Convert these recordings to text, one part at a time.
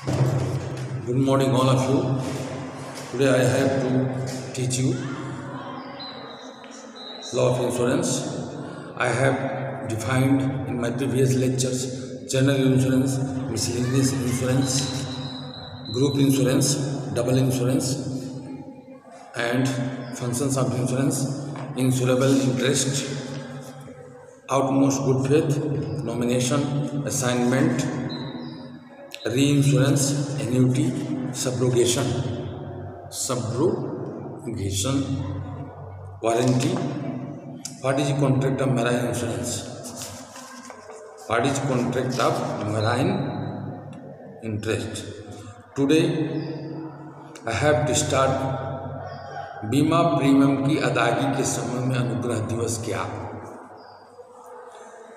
Good morning, all of you. Today I have to teach you law of insurance. I have defined in my previous lectures general insurance, miscellaneous insurance, group insurance, double insurance, and functions of insurance, insurable interest, outmost good faith, nomination, assignment, reinsurance, annuity, subrogation, warranty. What is the contract of marine insurance? What is contract of marine interest? Today I have to start बीमा premium की अदायगी के समय में अनुग्रह दिवस क्या?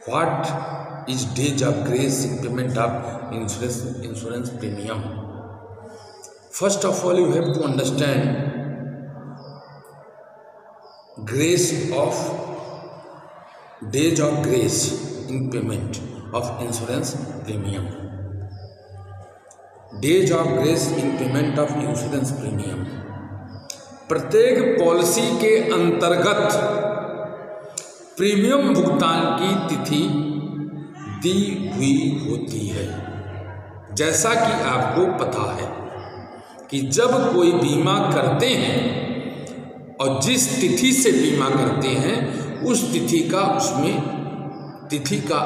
What is days of grace in payment of insurance premium? First of all, you have to understand grace of days of grace in payment of insurance premium. Days of grace in payment of insurance premium. प्रत्येक policy के अंतर्गत premium भुगतान की तिथि दी हुई होती है। जैसा कि आपको पता है कि जब कोई बीमा करते हैं और जिस तिथि से बीमा करते हैं उस तिथि का उसमें तिथि का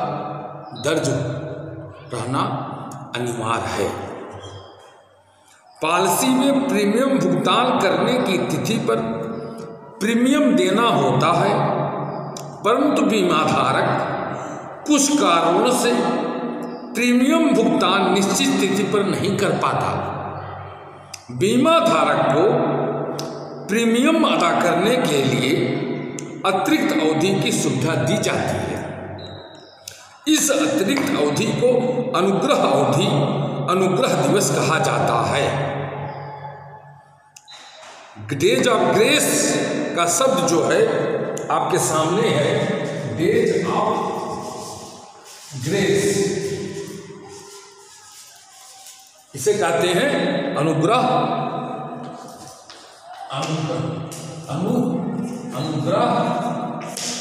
दर्ज रहना अनिवार्य है। पॉलिसी में प्रीमियम भुगतान करने की तिथि पर प्रीमियम देना होता है, परंतु बीमाधारक कुछ कारणों से प्रीमियम भुगतान निश्चित तिथि पर नहीं कर पाता। बीमा धारक को प्रीमियम अदा करने के लिए अतिरिक्त अवधि की सुविधा दी जाती है। इस अतिरिक्त अवधि को अनुग्रह अवधि, अनुग्रह दिवस कहा जाता है। डेज ऑफ ग्रेस का शब्द जो है आपके सामने है। डेज ऑफ ग्रेस इसे कहते हैं अनुग्रह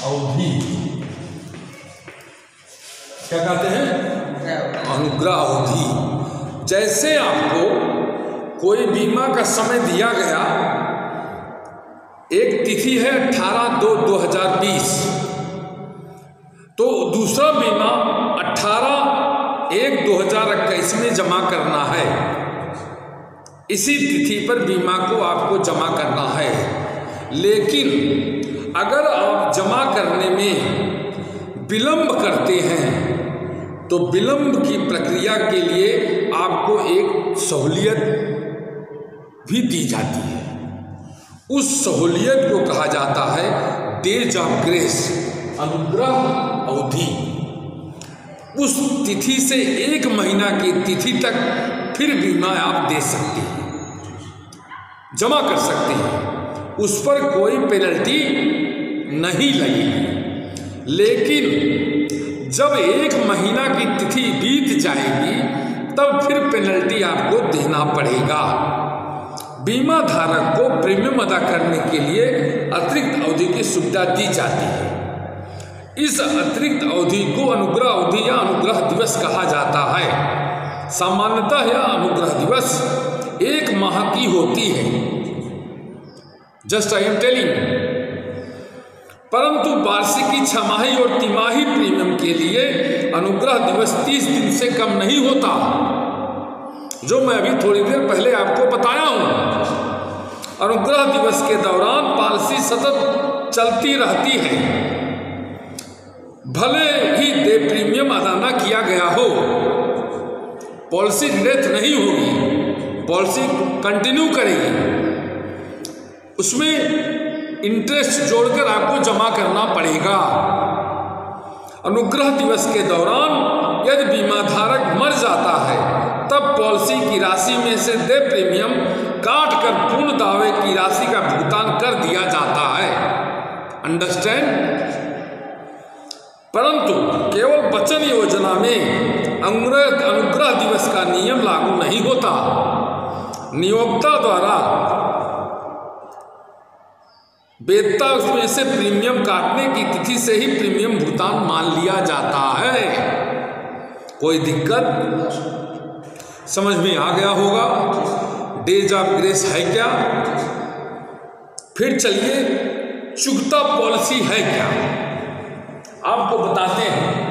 अवधि। क्या कहते हैं? अनुग्रह अवधि। जैसे आपको कोई बीमा का समय दिया गया, एक तिथि है 18/2/2020, तो दूसरा बीमा 18/1/2021 में जमा करना है। इसी तिथि पर बीमा को आपको जमा करना है। लेकिन अगर आप जमा करने में विलंब करते हैं तो विलंब की प्रक्रिया के लिए आपको एक सहूलियत भी दी जाती है। उस सहूलियत को कहा जाता है डेज ऑफ ग्रेस, अनुग्रह अवधि। उस तिथि से 1 महीना की तिथि तक फिर बीमा आप दे सकते हैं, जमा कर सकते हैं, उस पर कोई पेनल्टी नहीं लगेगी। लेकिन जब 1 महीना की तिथि बीत जाएगी तब फिर पेनल्टी आपको देना पड़ेगा। बीमा धारक को प्रीमियम अदा करने के लिए अतिरिक्त अवधि की सुविधा दी जाती है। इस अतिरिक्त अवधि को अनुग्रह अवधि या अनुग्रह दिवस कहा जाता है। सामान्यतः यह अनुग्रह दिवस 1 माह की होती है। Just I am telling. परंतु वार्षिकी, छमाही और तिमाही प्रीमियम के लिए अनुग्रह दिवस 30 दिन से कम नहीं होता, जो मैं अभी थोड़ी देर पहले आपको बताया हूं। अनुग्रह दिवस के दौरान पॉलिसी सतत चलती रहती है। भले ही दे प्रीमियम अदा न किया गया हो, पॉलिसी डेथ नहीं होगी, पॉलिसी कंटिन्यू करेगी। उसमें इंटरेस्ट जोड़कर आपको जमा करना पड़ेगा। अनुग्रह दिवस के दौरान यदि बीमा धारक मर जाता है तब पॉलिसी की राशि में से देय प्रीमियम काट कर पूर्ण दावे की राशि का भुगतान कर दिया जाता है। अंडरस्टैंड? परंतु केवल वचन योजना में अनुग्रह दिवस का नियम लागू नहीं होता। नियोक्ता द्वारा वेतन उसमें से प्रीमियम काटने की तिथि से ही प्रीमियम भुगतान मान लिया जाता है। कोई दिक्कत समझ में आ गया होगा? डेज ऑफ ग्रेस है क्या? फिर चलिए चुकता पॉलिसी है क्या, आपको बताते हैं।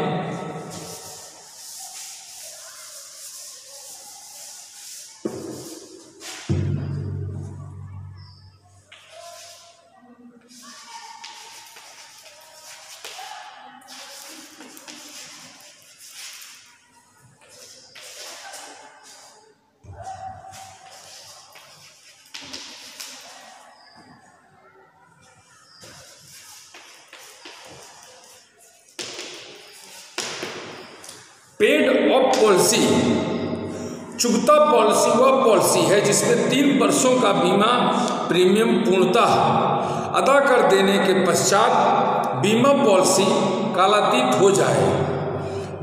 Paid of policy. चुकता पॉलिसी वह पॉलिसी है जिसमें 3 वर्षों का बीमा प्रीमियम पूर्णतः अदा कर देने के पश्चात बीमा पॉलिसी कालातीत हो जाए।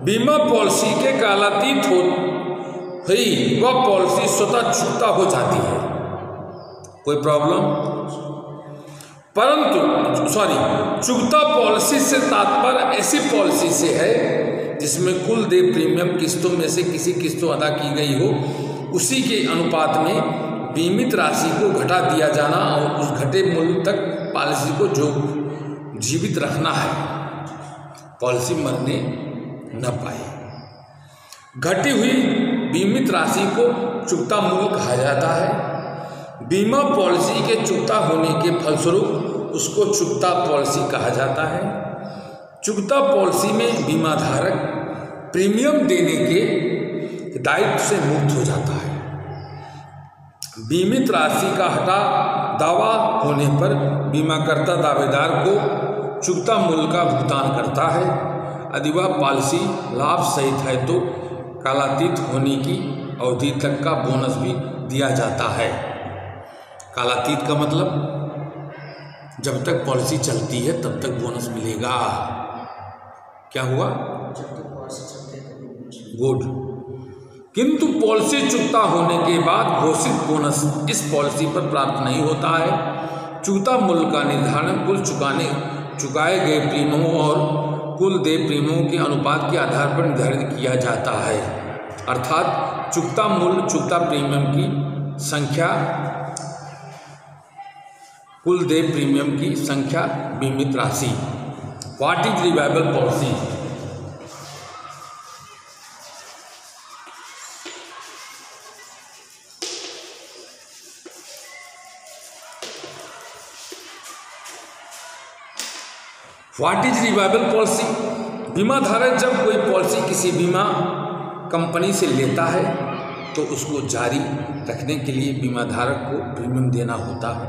बीमा पॉलिसी के कालातीत हुई वह पॉलिसी स्वतः चुकता हो जाती है। कोई प्रॉब्लम? परंतु चुकता पॉलिसी से तात्पर्य ऐसी पॉलिसी से है जिसमें कुल देय प्रीमियम किस्तों में से किसी किस्तों अदा की गई हो, उसी के अनुपात में बीमित राशि को घटा दिया जाना और उस घटे मूल्य तक पॉलिसी को जो जीवित रखना है, पॉलिसी मरने न पाए। घटी हुई बीमित राशि को चुकता मूल्य कहा जाता है। बीमा पॉलिसी के चुकता होने के फलस्वरूप उसको चुकता पॉलिसी कहा जाता है। चुकता पॉलिसी में बीमा धारक प्रीमियम देने के दायित्व से मुक्त हो जाता है। बीमित राशि का हटा दावा होने पर बीमाकर्ता दावेदार को चुकता मूल्य का भुगतान करता है। यदि वह पॉलिसी लाभ सहित है तो कालातीत होने की अवधि तक का बोनस भी दिया जाता है। कालातीत का मतलब जब तक पॉलिसी चलती है तब तक बोनस मिलेगा। क्या हुआ? गुड। किंतु पॉलिसी चुकता होने के बाद घोषित बोनस इस पॉलिसी पर प्राप्त नहीं होता है। चुकता मूल्य का निर्धारण कुल चुकाए गए प्रीमियमों और कुल देय प्रीमियमों के अनुपात के आधार पर निर्धारित किया जाता है। अर्थात चुकता मूल्य चुकता प्रीमियम की संख्या, कुल देय प्रीमियम की संख्या, बीमित राशि। What is revival policy? What is revival policy? बीमा धारक जब कोई पॉलिसी किसी बीमा कंपनी से लेता है तो उसको जारी रखने के लिए बीमा धारक को प्रीमियम देना होता है।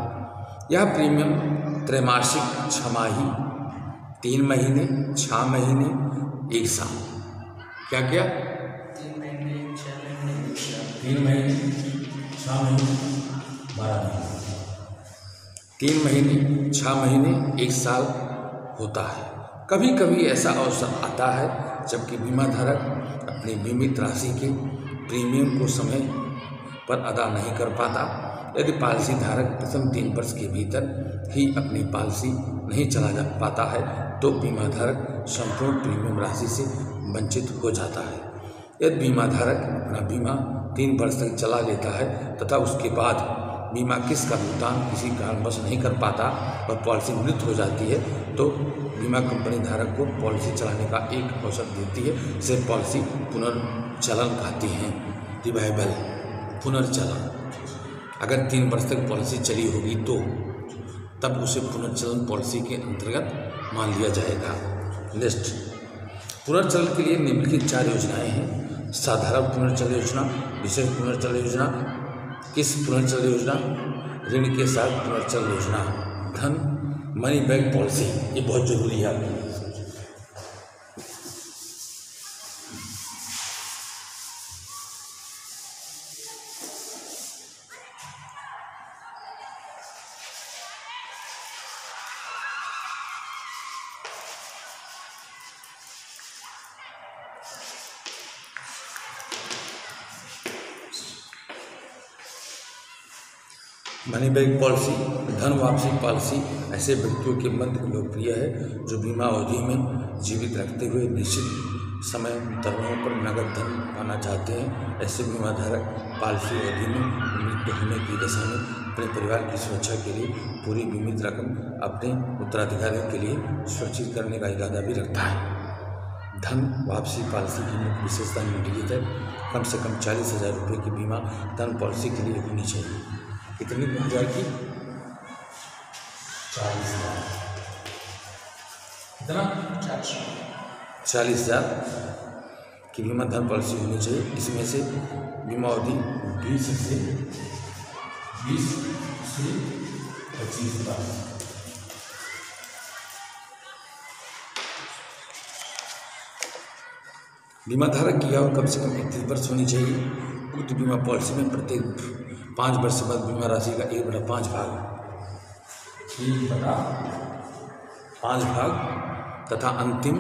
यह प्रीमियम त्रैमासिक, छमाही, 3 महीने, 6 महीने, 1 साल। क्या क्या? 3 महीने, 6 महीने, 3 महीने, 6 महीने, 12 महीने, 3 महीने, 6 महीने, 1 साल होता है। कभी कभी ऐसा अवसर आता है जबकि बीमा धारक अपनी बीमित राशि के प्रीमियम को समय पर अदा नहीं कर पाता। यदि पॉलिसी धारक प्रथम 3 वर्ष के भीतर ही अपनी पॉलिसी नहीं चला जा पाता है तो बीमा धारक संपूर्ण प्रीमियम राशि से वंचित हो जाता है। यदि बीमा धारक अपना बीमा 3 वर्ष तक चला लेता है तथा उसके बाद बीमा किस्त का भुगतान किसी कारणवश नहीं कर पाता और पॉलिसी मृत्यु हो जाती है तो बीमा कंपनी धारक को पॉलिसी चलाने का एक अवसर देती है। इसे पॉलिसी पुनर्चलन कहते हैं। रिवाइवल, पुनर्चलन। अगर 3 वर्ष तक पॉलिसी चली होगी तो तब उसे पुनर्चलन पॉलिसी के अंतर्गत मान लिया जाएगा। लिस्ट। पुनर्चलन के लिए निम्नलिखित 4 योजनाएं हैं। साधारण पुनर्चलन योजना, विशेष पुनर्चलन योजना, किस्त पुनर्चलन योजना, ऋण के साथ पुनर्चलन योजना, धन मनी बैक पॉलिसी। ये बहुत जरूरी है आपके लिए। मनी बैक पॉलिसी, धन वापसी पॉलिसी ऐसे व्यक्तियों के मध्य लोकप्रिय है जो बीमा अवधि में जीवित रखते हुए निश्चित समय दरों पर नकद धन पाना चाहते हैं। ऐसे बीमाधारक पॉलिसी अवधि में मृत्यु होने की दशा में अपने परिवार की सुरक्षा के लिए पूरी बीमित रकम अपने उत्तराधिकारियों के लिए सुरक्षित करने का इरादा भी रखता है। धन वापसी पॉलिसी की मुख्य विशेषता निम्नलिखित है। कम से कम 40,000 रुपये की बीमा धन पॉलिसी के लिए होनी चाहिए। कितनी बन जाएगी? 40,000। कितना? 40,000 की बीमा धन पॉलिसी होनी चाहिए। इसमें से बीमा अवधि 20 से 25 साल। बीमा धारक की आयु कम से कम 31 वर्ष होनी चाहिए। उक्त बीमा पॉलिसी में प्रत्येक 5 वर्ष बाद बीमा राशि का 1/5 भाग तथा अंतिम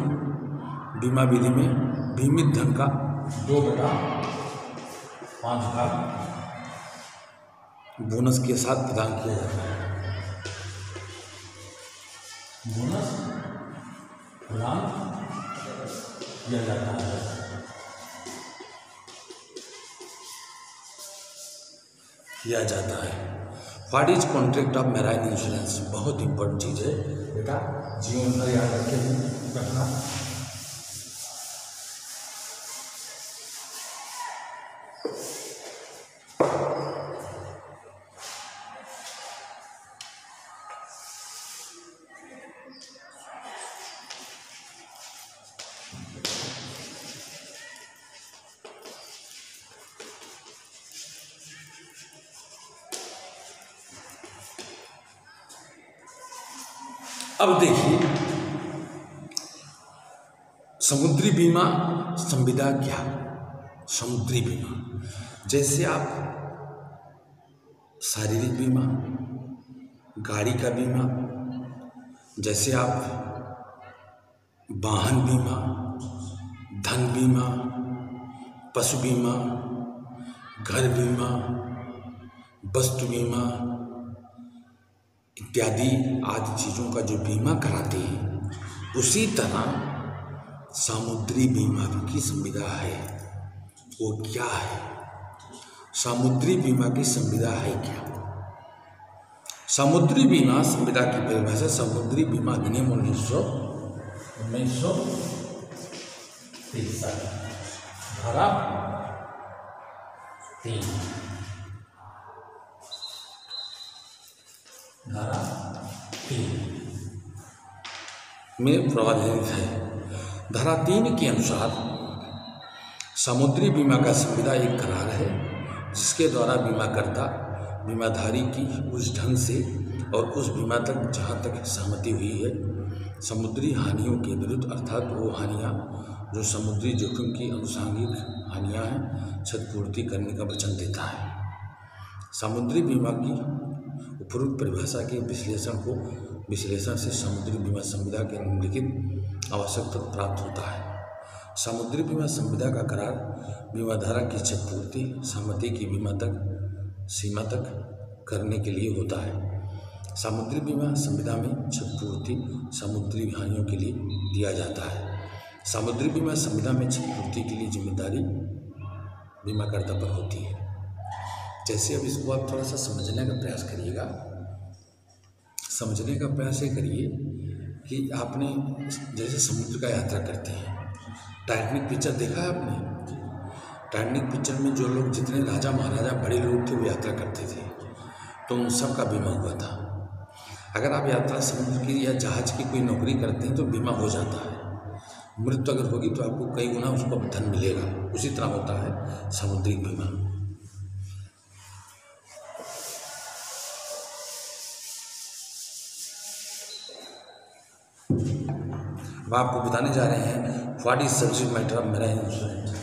बीमा विधि में बीमित धन का 2/5 भाग बोनस के साथ प्रदान किया जाता है। बोनस प्रदान किया जाता है। What is contract of marine insurance? बहुत इंपॉर्टेंट चीज़ है बेटा, जीवन भर याद रखे रखना। अब देखिए समुद्री बीमा संविदा क्या? समुद्री बीमा जैसे आप शारीरिक बीमा, गाड़ी का बीमा, जैसे आप वाहन बीमा, धन बीमा, पशु बीमा, घर बीमा, वस्तु बीमा इत्यादि आदि चीज़ों का जो बीमा कराते हैं, उसी तरह समुद्री बीमा की संविदा है। वो क्या है? समुद्री बीमा की संविदा है क्या? समुद्री बीमा संविदा की परिभाषा समुद्री बीमा अधिनियम 1963 धारा 3 में प्रावधानित है। धारा 3 के अनुसार समुद्री बीमा का संविदा एक करार है जिसके द्वारा बीमाकर्ता बीमाधारी की उस ढंग से और उस बीमा तक जहाँ तक सहमति हुई है समुद्री हानियों के विरुद्ध, अर्थात वो हानियाँ जो समुद्री जोखिम की अनुषंगिक हानियाँ हैं, क्षतिपूर्ति करने का वचन देता है। समुद्री बीमा की उपरोक्त परिभाषा के विश्लेषण से समुद्री बीमा संविदा के निम्नलिखित आवश्यक तत्व प्राप्त होता है। समुद्री बीमा संविदा का करार बीमाधारक की क्षतिपूर्ति सहमति की सीमा तक करने के लिए होता है। समुद्री बीमा संविदा में क्षतिपूर्ति समुद्री हानियों के लिए दिया जाता है। समुद्री बीमा संविदा में क्षतिपूर्ति के लिए जिम्मेदारी बीमाकर्ता पर होती है। जैसे अब इसको आप थोड़ा सा समझने का प्रयास करिएगा। समझने का प्रयास ये करिए कि आपने जैसे समुद्र का यात्रा करते हैं, टाइटैनिक पिक्चर देखा है आपने? टाइटैनिक पिक्चर में जो लोग जितने राजा महाराजा बड़े लोग थे वो यात्रा करते थे, तो उन सब का बीमा हुआ था। अगर आप यात्रा समुद्र की या जहाज की कोई नौकरी करते हैं तो बीमा हो जाता है। मृत्यु अगर होगी तो आपको कई गुना उसका धन मिलेगा। उसी तरह होता है समुद्री बीमा। अब आपको बताने जा रहे हैं what is subject matter of marine insurance.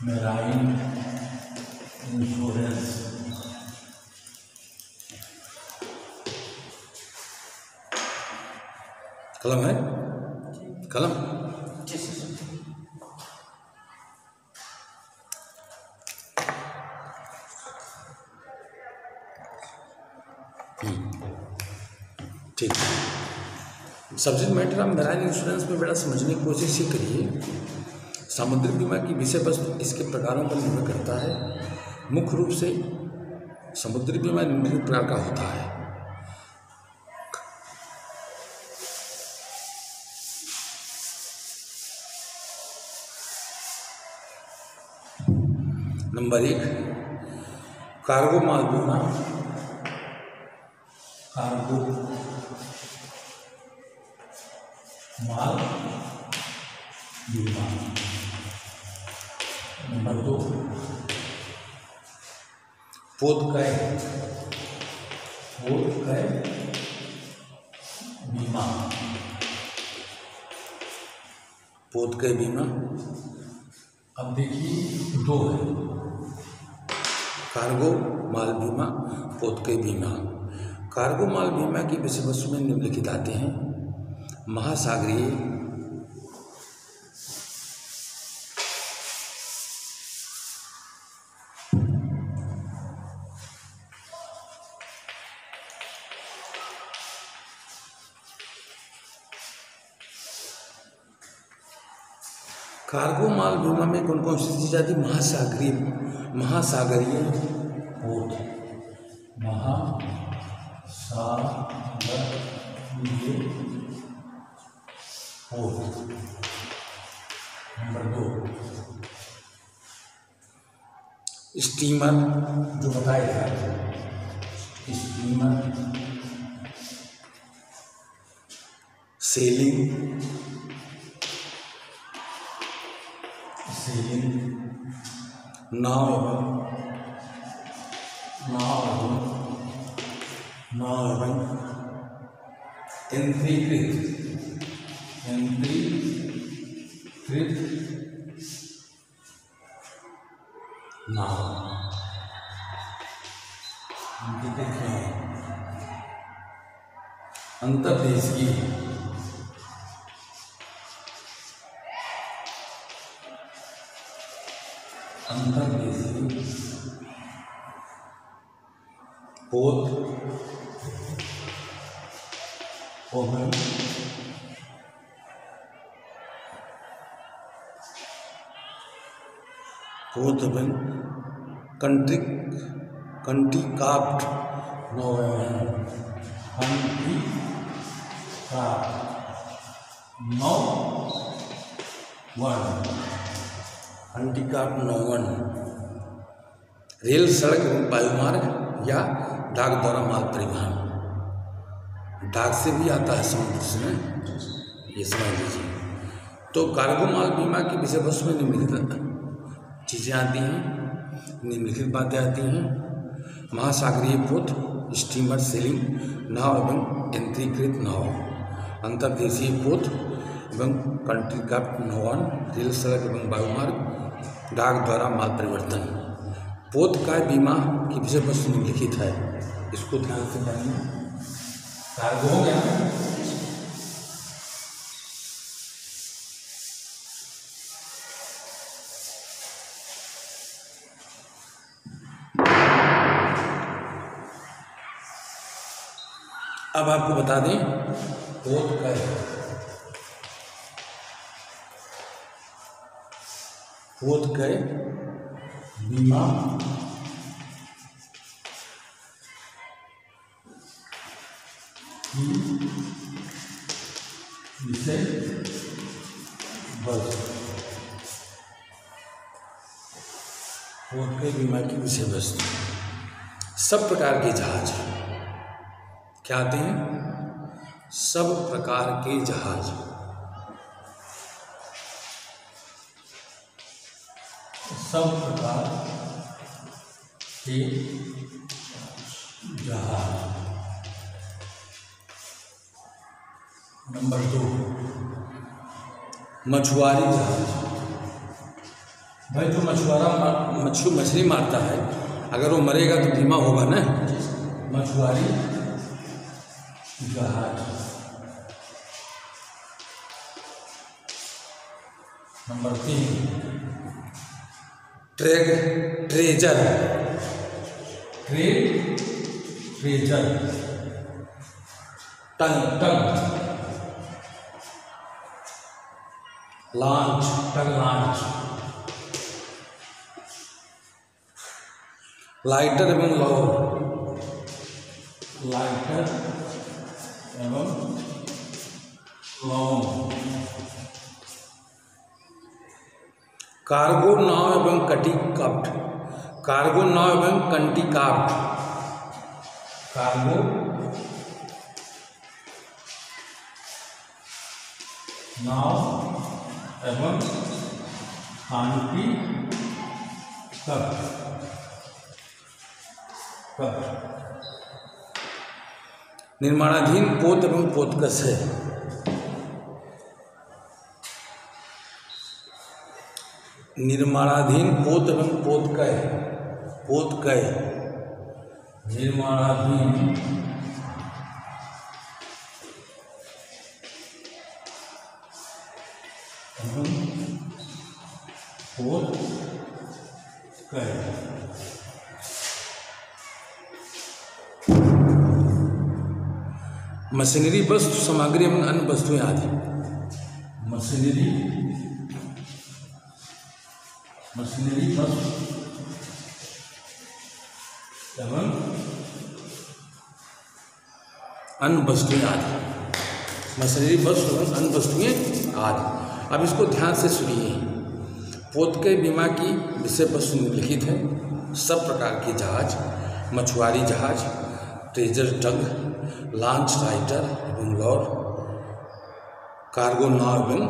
Marine insurance कलम है, कलम ठीक। सब्जेक्ट मैटर आप मैराइन इंश्योरेंस में बड़ा समझने की कोशिश ही करिए। समुद्री बीमा की विषय वस्तु इसके प्रकारों पर निर्भर करता है। मुख्य रूप से समुद्री बीमा निम्नलिखित प्रकार का होता है। नंबर 1 कार्गो माल बीमा। कार्गो माल बीमा। नंबर 2 पोतकय बीमा। पोतकय बीमा। अब देखिए 2 है, कार्गो माल बीमा, पोतकय बीमा। कार्गो माल बीमा की विषय वस्तु में निम्नलिखित आते हैं। महासागरीय कार्गो माल बीमा में कौन कौन सी चीज आती है? महासागरीय पोत, महासागरीय पोत। नंबर 2 स्टीमर, जो बताया था, स्टीमर, सेलिंग, नाव एवं यंत्रीकृत नाव। अंतर्देशीय पोत एवं कंट्रीक्राफ्ट नौवन। रेल, सड़क एवं वायुमार्ग या डाक द्वारा माल परिवहन। डाक से भी आता है समुद्र से, ये समझ लीजिए। तो कार्गो माल बीमा की विषय वस्तु में निम्नलिखित चीज़ें आती हैं, निम्नलिखित बातें आती हैं। महासागरीय पोत, स्टीमर, सेलिंग, नाव एवं यंत्रीकृत नाव। अंतर्देशीय पोत एवं कंट्रीक्राफ्ट नौवन। रेल, सड़क एवं वायुमार्ग, डाक द्वारा माल परिवर्तन। पोतकय बीमा की विषय वस्तु निम्नलिखित है, इसको ध्यान से पढ़िए। कार्गो हो गया, अब आपको बता दें पोतकय बीमा की विषय वस्तु। पोतकय बीमा की विषय वस्तु। सब प्रकार के जहाज क्या आते हैं? सब प्रकार के जहाज। सब प्रकार के जहाज। नंबर 2 मछुआरी जहाज। भाई जो मछुआरा मछली मारता है, अगर वो मरेगा तो बीमा होगा ना। मछुआरी जहाज। नंबर 3 ट्रेजर, टंग, लांच, लाइटर एवं लॉन्ग, कार्गो नाव एवं कंटिकाफ्ट, कार्गो नाव एवं कंटिकाफ्ट, कार्गो नाव एवं कंटिकाफ्ट, निर्माणाधीन पोत एवं पोतकस है, निर्माणाधीन पोत एवं पोतकय, निर्माणाधीन एवं पोतकय, मशीनरी वस्तु सामग्री एवं अन्य वस्तुएं आदि, मशीनरी वस्तु एवं अन्य वस्तुएं आदि, मशीनरी वस्तु एवं अन्य वस्तुएं आदि। अब इसको ध्यान से सुनिए। पोतकय बीमा की विषय वस्तु निम्नलिखित है। सब प्रकार के जहाज, मछुआरी जहाज, ट्रेजर टग, लॉन्च, लाइटर एवं लॉर, कार्गो नाव एवं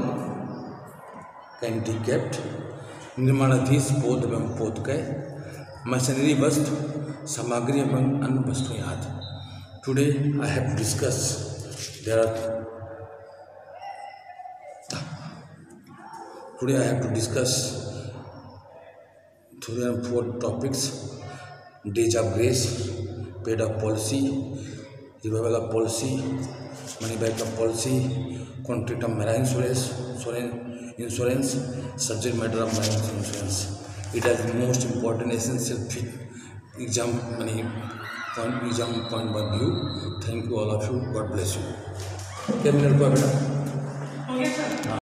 कंटिकाफ्ट, निर्माणाधीन पोत एवं पोतकय, मशीनरी वस्तु सामग्री एवं अन्य वस्तुएं आदि। Today I have discuss three and four topics: days of grace, paid up policy, revival of policy, money back of policy, contract of marine insurance, subject matter of marine insurance. It has the most important essential exam point of view. Thank you all of you. God bless you. 10 minutes का बेटा।